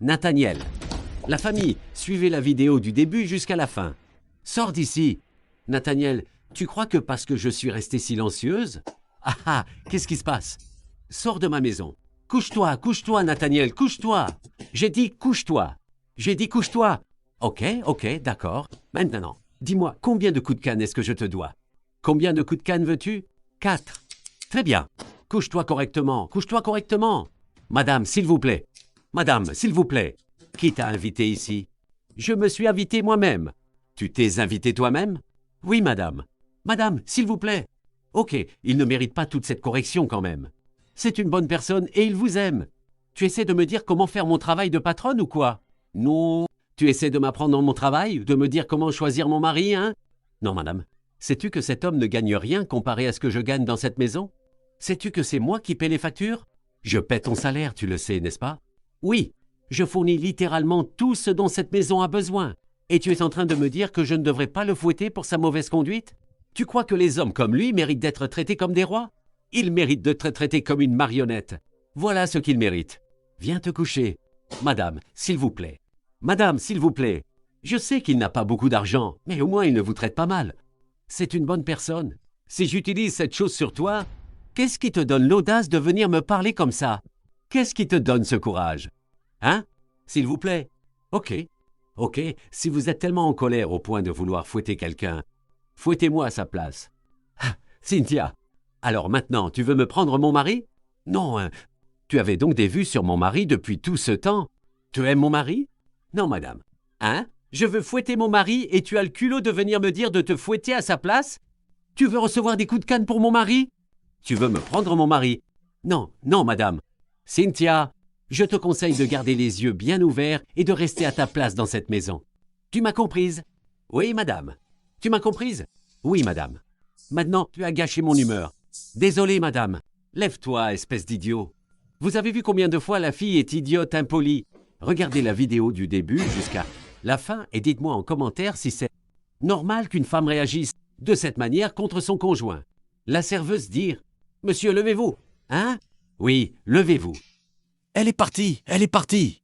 Nathaniel. La famille, suivez la vidéo du début jusqu'à la fin. Sors d'ici. Nathaniel, tu crois que parce que je suis restée silencieuse? Ah ah, qu'est-ce qui se passe? Sors de ma maison. Couche-toi, Nathaniel, couche-toi. J'ai dit couche-toi. J'ai dit couche-toi. Ok, d'accord. Maintenant, dis-moi, combien de coups de canne est-ce que je te dois? Combien de coups de canne veux-tu? 4. Très bien. Couche-toi correctement, couche-toi correctement. Madame, s'il vous plaît. Madame, s'il vous plaît. Qui t'a invité ici? Je me suis invité moi-même. Tu t'es invité toi-même? Oui, madame. Madame, s'il vous plaît. Ok, il ne mérite pas toute cette correction quand même. C'est une bonne personne et il vous aime. Tu essaies de me dire comment faire mon travail de patronne ou quoi? Non. Tu essaies de m'apprendre mon travail, de me dire comment choisir mon mari, hein? Non, madame. Sais-tu que cet homme ne gagne rien comparé à ce que je gagne dans cette maison? Sais-tu que c'est moi qui paie les factures? Je paie ton salaire, tu le sais, n'est-ce pas? Oui, je fournis littéralement tout ce dont cette maison a besoin. Et tu es en train de me dire que je ne devrais pas le fouetter pour sa mauvaise conduite? Tu crois que les hommes comme lui méritent d'être traités comme des rois? Ils méritent d'être traités comme une marionnette. Voilà ce qu'ils méritent. Viens te coucher. Madame, s'il vous plaît. Madame, s'il vous plaît. Je sais qu'il n'a pas beaucoup d'argent, mais au moins il ne vous traite pas mal. C'est une bonne personne. Si j'utilise cette chose sur toi, qu'est-ce qui te donne l'audace de venir me parler comme ça? Qu'est-ce qui te donne ce courage? Hein? S'il vous plaît. Ok, si vous êtes tellement en colère au point de vouloir fouetter quelqu'un, fouettez-moi à sa place. Ah, Cynthia, alors maintenant, tu veux me prendre mon mari? Non, hein. Tu avais donc des vues sur mon mari depuis tout ce temps? Tu aimes mon mari? Non, madame. Hein? Je veux fouetter mon mari et tu as le culot de venir me dire de te fouetter à sa place? Tu veux recevoir des coups de canne pour mon mari? Tu veux me prendre mon mari? Non, madame. Cynthia, je te conseille de garder les yeux bien ouverts et de rester à ta place dans cette maison. Tu m'as comprise? Oui, madame. Tu m'as comprise? Oui, madame. Maintenant, tu as gâché mon humeur. Désolé, madame. Lève-toi, espèce d'idiot. Vous avez vu combien de fois la fille est idiote, impolie? Regardez la vidéo du début jusqu'à la fin et dites-moi en commentaire si c'est normal qu'une femme réagisse de cette manière contre son conjoint. La serveuse dire « Monsieur, levez-vous !» Hein? Oui, levez-vous. Elle est partie, elle est partie.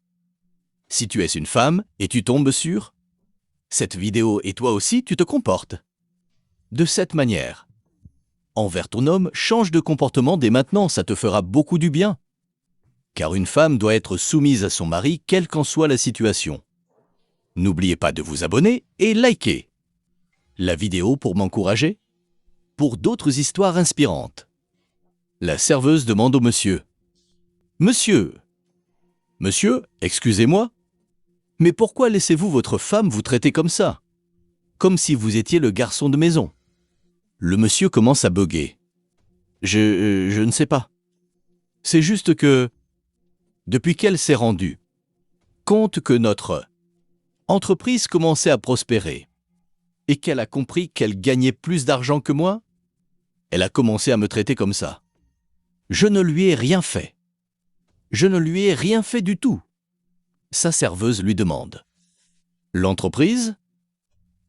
Si tu es une femme et tu tombes sur cette vidéo et toi aussi tu te comportes de cette manière envers ton homme, change de comportement dès maintenant, ça te fera beaucoup du bien. Car une femme doit être soumise à son mari, quelle qu'en soit la situation. N'oubliez pas de vous abonner et liker la vidéo pour m'encourager. Pour d'autres histoires inspirantes. La serveuse demande au monsieur. « Monsieur, excusez-moi, mais pourquoi laissez-vous votre femme vous traiter comme ça? Comme si vous étiez le garçon de maison. » Le monsieur commence à bugger. Je ne sais pas. C'est juste que, depuis qu'elle s'est rendue compte que notre entreprise commençait à prospérer et qu'elle a compris qu'elle gagnait plus d'argent que moi, elle a commencé à me traiter comme ça. Je ne lui ai rien fait. Je ne lui ai rien fait du tout. Sa serveuse lui demande. L'entreprise?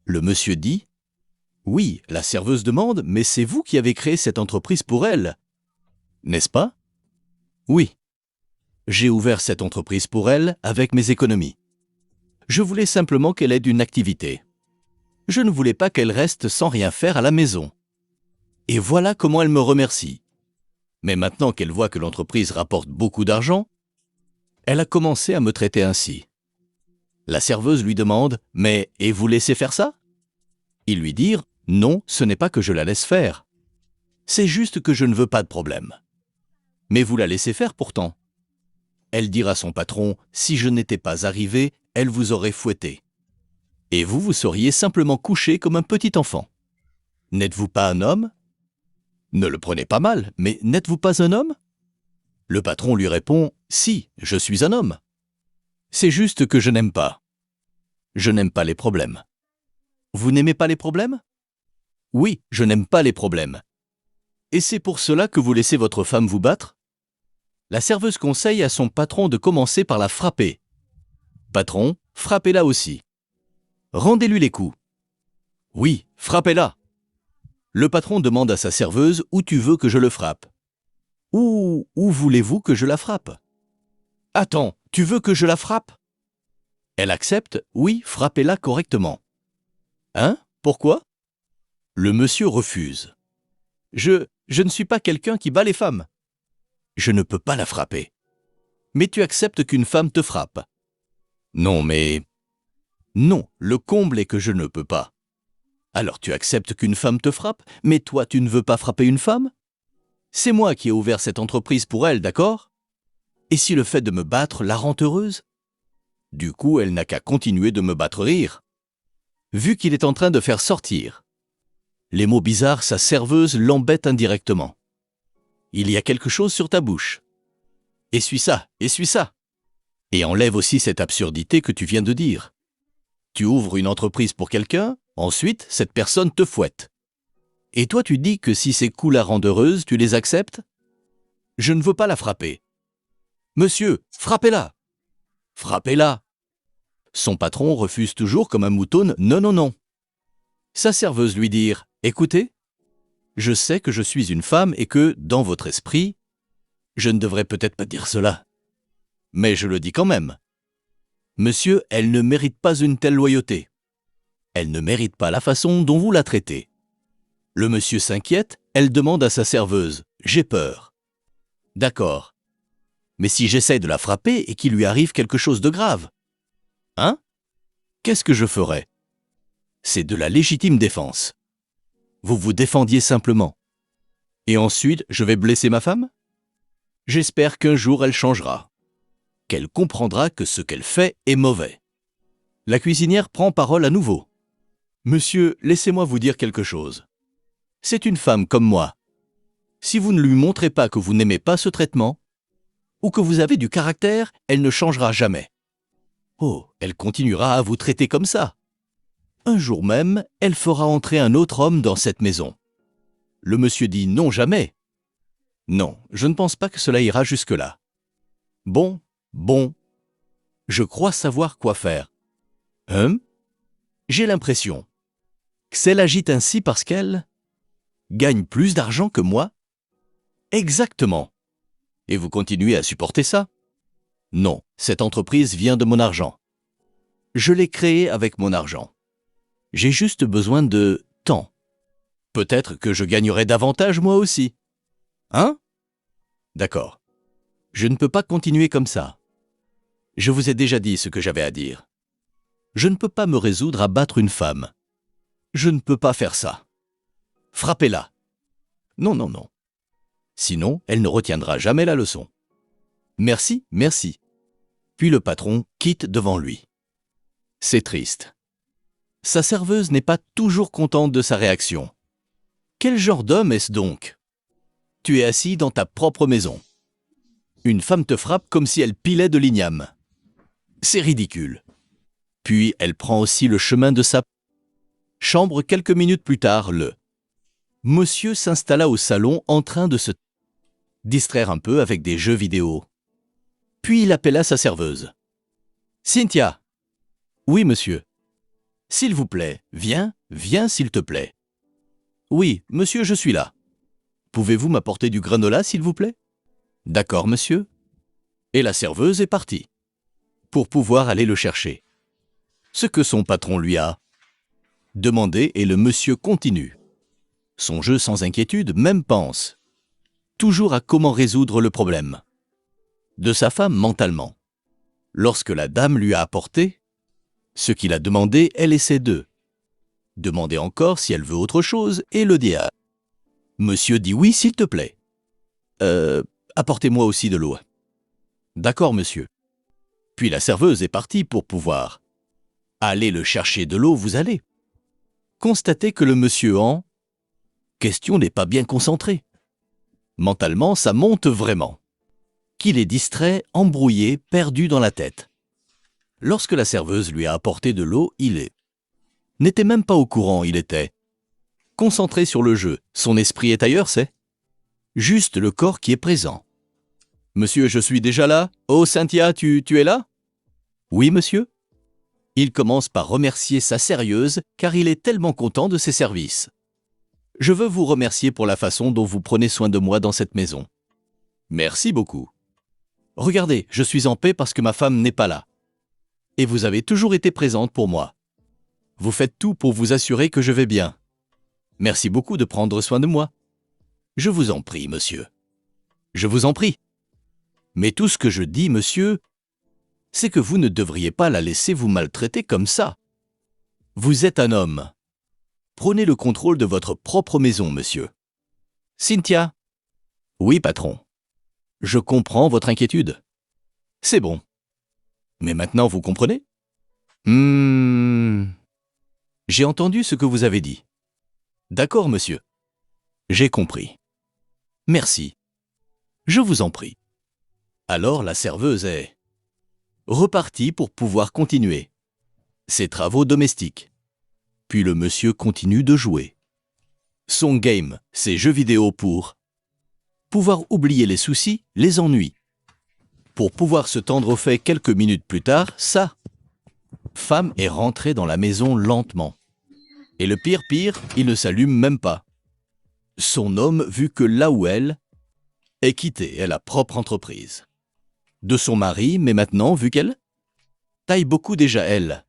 Le monsieur dit. Oui, la serveuse demande, mais c'est vous qui avez créé cette entreprise pour elle, n'est-ce pas? Oui. J'ai ouvert cette entreprise pour elle avec mes économies. Je voulais simplement qu'elle ait une activité. Je ne voulais pas qu'elle reste sans rien faire à la maison. Et voilà comment elle me remercie. Mais maintenant qu'elle voit que l'entreprise rapporte beaucoup d'argent, elle a commencé à me traiter ainsi. La serveuse lui demande « Mais et vous laissez faire ça ?» Ils lui dirent « Non, ce n'est pas que je la laisse faire. C'est juste que je ne veux pas de problème. » Mais vous la laissez faire pourtant. Elle dira à son patron « Si je n'étais pas arrivé, elle vous aurait fouetté. Et vous seriez simplement couché comme un petit enfant. N'êtes-vous pas un homme ? Ne le prenez pas mal, mais n'êtes-vous pas un homme ? » Le patron lui répond « Si, je suis un homme. C'est juste que je n'aime pas. Je n'aime pas les problèmes. » Vous n'aimez pas les problèmes ? Oui, je n'aime pas les problèmes. Et c'est pour cela que vous laissez votre femme vous battre ? La serveuse conseille à son patron de commencer par la frapper. Patron, frappez-la aussi. Rendez-lui les coups. Oui, frappez-la. Le patron demande à sa serveuse où tu veux que je le frappe. Où voulez-vous que je la frappe ? Attends, Tu veux que je la frappe? Elle accepte. Oui, frappez-la correctement. Hein? Pourquoi? Le monsieur refuse. Je ne suis pas quelqu'un qui bat les femmes. Je ne peux pas la frapper. Mais tu acceptes qu'une femme te frappe. Non, mais... Non, le comble est que je ne peux pas. Alors tu acceptes qu'une femme te frappe, mais toi tu ne veux pas frapper une femme? C'est moi qui ai ouvert cette entreprise pour elle, d'accord? Et si le fait de me battre la rend heureuse? Du coup, elle n'a qu'à continuer de me battre rire. Vu qu'il est en train de faire sortir. Les mots bizarres, sa serveuse l'embête indirectement. Il y a quelque chose sur ta bouche. Essuie ça, essuie ça. Et enlève aussi cette absurdité que tu viens de dire. Tu ouvres une entreprise pour quelqu'un, ensuite, cette personne te fouette. Et toi, tu dis que si ces coups la rendent heureuse, tu les acceptes? Je ne veux pas la frapper. Monsieur, frappez-la! Frappez-la! Son patron refuse toujours comme un mouton. Non, non, non. Sa serveuse lui dire, écoutez, je sais que je suis une femme et que, dans votre esprit, je ne devrais peut-être pas dire cela. Mais je le dis quand même. Monsieur, elle ne mérite pas une telle loyauté. Elle ne mérite pas la façon dont vous la traitez. Le monsieur s'inquiète, elle demande à sa serveuse, j'ai peur. D'accord. Mais si j'essaie de la frapper et qu'il lui arrive quelque chose de grave? Hein? Qu'est-ce que je ferais? C'est de la légitime défense. Vous vous défendiez simplement. Et ensuite, je vais blesser ma femme? J'espère qu'un jour elle changera. Qu'elle comprendra que ce qu'elle fait est mauvais. La cuisinière prend parole à nouveau. Monsieur, laissez-moi vous dire quelque chose. C'est une femme comme moi. Si vous ne lui montrez pas que vous n'aimez pas ce traitement, ou que vous avez du caractère, elle ne changera jamais. Oh, elle continuera à vous traiter comme ça. Un jour même, elle fera entrer un autre homme dans cette maison. Le monsieur dit non jamais. Non, je ne pense pas que cela ira jusque-là. Bon, je crois savoir quoi faire. J'ai l'impression qu'elle agite ainsi parce qu'elle gagne plus d'argent que moi? Exactement. Et vous continuez à supporter ça? Non, cette entreprise vient de mon argent. Je l'ai créée avec mon argent. J'ai juste besoin de temps. Peut-être que je gagnerai davantage moi aussi. Hein? D'accord. Je ne peux pas continuer comme ça. Je vous ai déjà dit ce que j'avais à dire. Je ne peux pas me résoudre à battre une femme. Je ne peux pas faire ça. Frappez-la. Non, non, non. Sinon, elle ne retiendra jamais la leçon. Merci, merci. Puis le patron quitte devant lui. C'est triste. Sa serveuse n'est pas toujours contente de sa réaction. Quel genre d'homme est-ce donc? Tu es assis dans ta propre maison. Une femme te frappe comme si elle pilait de l'igname. C'est ridicule. Puis elle prend aussi le chemin de sa chambre. Quelques minutes plus tard, le monsieur s'installa au salon en train de se distraire un peu avec des jeux vidéo. Puis il appela sa serveuse. Cynthia. Oui, monsieur. S'il vous plaît, viens s'il te plaît. Oui, monsieur, je suis là. Pouvez-vous m'apporter du granola, s'il vous plaît? D'accord, monsieur. Et la serveuse est partie, pour pouvoir aller le chercher. Ce que son patron lui a demandé et le monsieur continue. Son jeu sans inquiétude même pense toujours à comment résoudre le problème de sa femme mentalement. Lorsque la dame lui a apporté ce qu'il a demandé, elle essaie de demander encore si elle veut autre chose et le dit à monsieur dit oui, s'il te plaît. Apportez-moi aussi de l'eau. D'accord, monsieur. Puis la serveuse est partie pour pouvoir aller le chercher de l'eau. Vous allez constater que le monsieur en question n'est pas bien concentré. Mentalement, ça monte vraiment. Qu'il est distrait, embrouillé, perdu dans la tête. Lorsque la serveuse lui a apporté de l'eau, n'était même pas au courant, il était concentré sur le jeu. Son esprit est ailleurs, c'est juste le corps qui est présent. Monsieur, je suis déjà là. Oh, Cynthia, tu es là? Oui, monsieur. Il commence par remercier sa sérieuse car il est tellement content de ses services. Je veux vous remercier pour la façon dont vous prenez soin de moi dans cette maison. Merci beaucoup. Regardez, je suis en paix parce que ma femme n'est pas là. Et vous avez toujours été présente pour moi. Vous faites tout pour vous assurer que je vais bien. Merci beaucoup de prendre soin de moi. Je vous en prie, monsieur. Je vous en prie. Mais tout ce que je dis, monsieur, c'est que vous ne devriez pas la laisser vous maltraiter comme ça. Vous êtes un homme. Prenez le contrôle de votre propre maison, monsieur. Cynthia. Oui, patron. Je comprends votre inquiétude. C'est bon. Mais maintenant, vous comprenez? J'ai entendu ce que vous avez dit. D'accord, monsieur. J'ai compris. Merci. Je vous en prie. Alors la serveuse est repartie pour pouvoir continuer ses travaux domestiques. Puis le monsieur continue de jouer. Son game, ses jeux vidéo pour pouvoir oublier les soucis, les ennuis. Pour pouvoir se tendre au fait quelques minutes plus tard, sa femme est rentrée dans la maison lentement. Et le pire, il ne s'allume même pas. Son homme, vu que là où elle est quittée, elle a propre entreprise. De son mari, mais maintenant, vu qu'elle taille beaucoup déjà elle,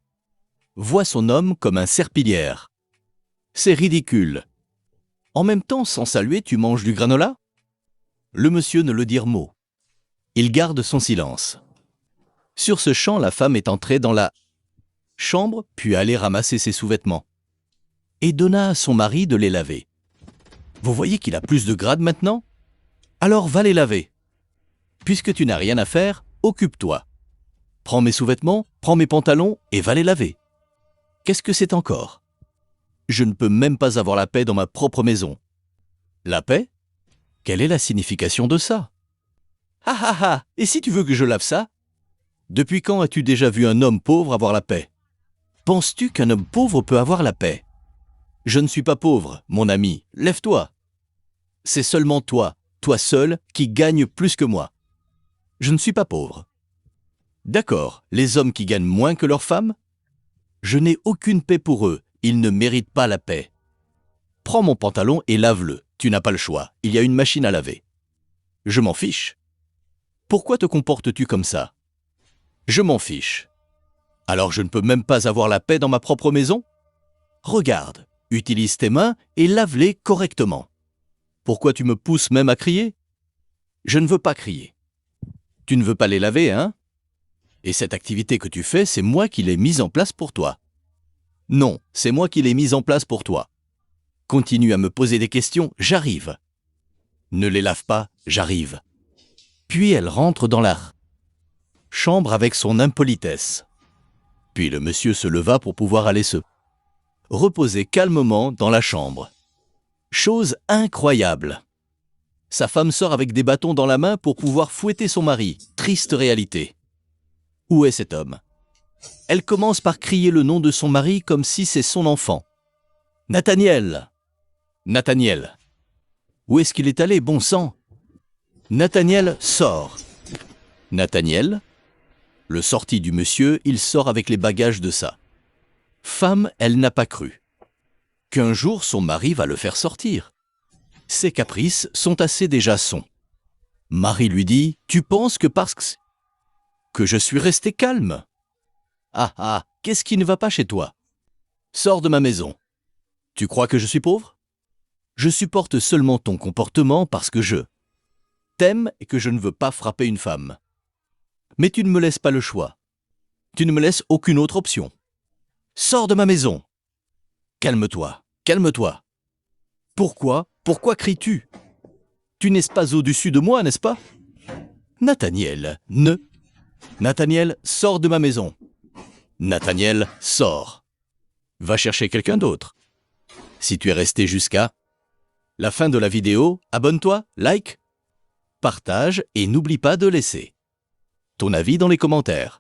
voit son homme comme un serpillière. C'est ridicule. En même temps, sans saluer, tu manges du granola? Le monsieur ne le dit mot. Il garde son silence. Sur ce champ, la femme est entrée dans la chambre, puis allée ramasser ses sous-vêtements. Et donna à son mari de les laver. Vous voyez qu'il a plus de grade maintenant? Alors va les laver. Puisque tu n'as rien à faire, occupe-toi. Prends mes sous-vêtements, prends mes pantalons et va les laver. Qu'est-ce que c'est encore? Je ne peux même pas avoir la paix dans ma propre maison. La paix? Quelle est la signification de ça? Ah ah ah! Et si tu veux que je lave ça? Depuis quand as-tu déjà vu un homme pauvre avoir la paix? Penses-tu qu'un homme pauvre peut avoir la paix? Je ne suis pas pauvre, mon ami, lève-toi. C'est seulement toi, toi seul, qui gagne plus que moi. Je ne suis pas pauvre. D'accord, les hommes qui gagnent moins que leurs femmes? Je n'ai aucune paix pour eux, ils ne méritent pas la paix. Prends mon pantalon et lave-le, tu n'as pas le choix, il y a une machine à laver. Je m'en fiche. Pourquoi te comportes-tu comme ça? Je m'en fiche. Alors je ne peux même pas avoir la paix dans ma propre maison? Regarde, utilise tes mains et lave-les correctement. Pourquoi tu me pousses même à crier? Je ne veux pas crier. Tu ne veux pas les laver, hein? Et cette activité que tu fais, c'est moi qui l'ai mise en place pour toi. Non, c'est moi qui l'ai mise en place pour toi. Continue à me poser des questions, j'arrive. Ne les lave pas, j'arrive. Puis elle rentre dans la chambre avec son impolitesse. Puis le monsieur se leva pour pouvoir aller se reposer calmement dans la chambre. Chose incroyable. Sa femme sort avec des bâtons dans la main pour pouvoir fouetter son mari. Triste réalité. Où est cet homme? Elle commence par crier le nom de son mari comme si c'est son enfant. Nathaniel! Nathaniel! Où est-ce qu'il est allé, bon sang? Nathaniel sort. Nathaniel? Le sorti du monsieur, il sort avec les bagages de sa femme, elle n'a pas cru qu'un jour son mari va le faire sortir. Ses caprices sont assez déjà sons. Marie lui dit, tu penses que parce que je suis resté calme? Ah ah, qu'est-ce qui ne va pas chez toi? Sors de ma maison. Tu crois que je suis pauvre? Je supporte seulement ton comportement parce que je t'aime et que je ne veux pas frapper une femme. Mais tu ne me laisses pas le choix. Tu ne me laisses aucune autre option. Sors de ma maison. Calme-toi, calme-toi. Pourquoi cries-tu? Tu n'es pas au-dessus de moi, n'est-ce pas? Nathaniel, Nathaniel, sors de ma maison. Nathaniel, sors. Va chercher quelqu'un d'autre. Si tu es resté jusqu'à la fin de la vidéo, abonne-toi, like, partage et n'oublie pas de laisser ton avis dans les commentaires.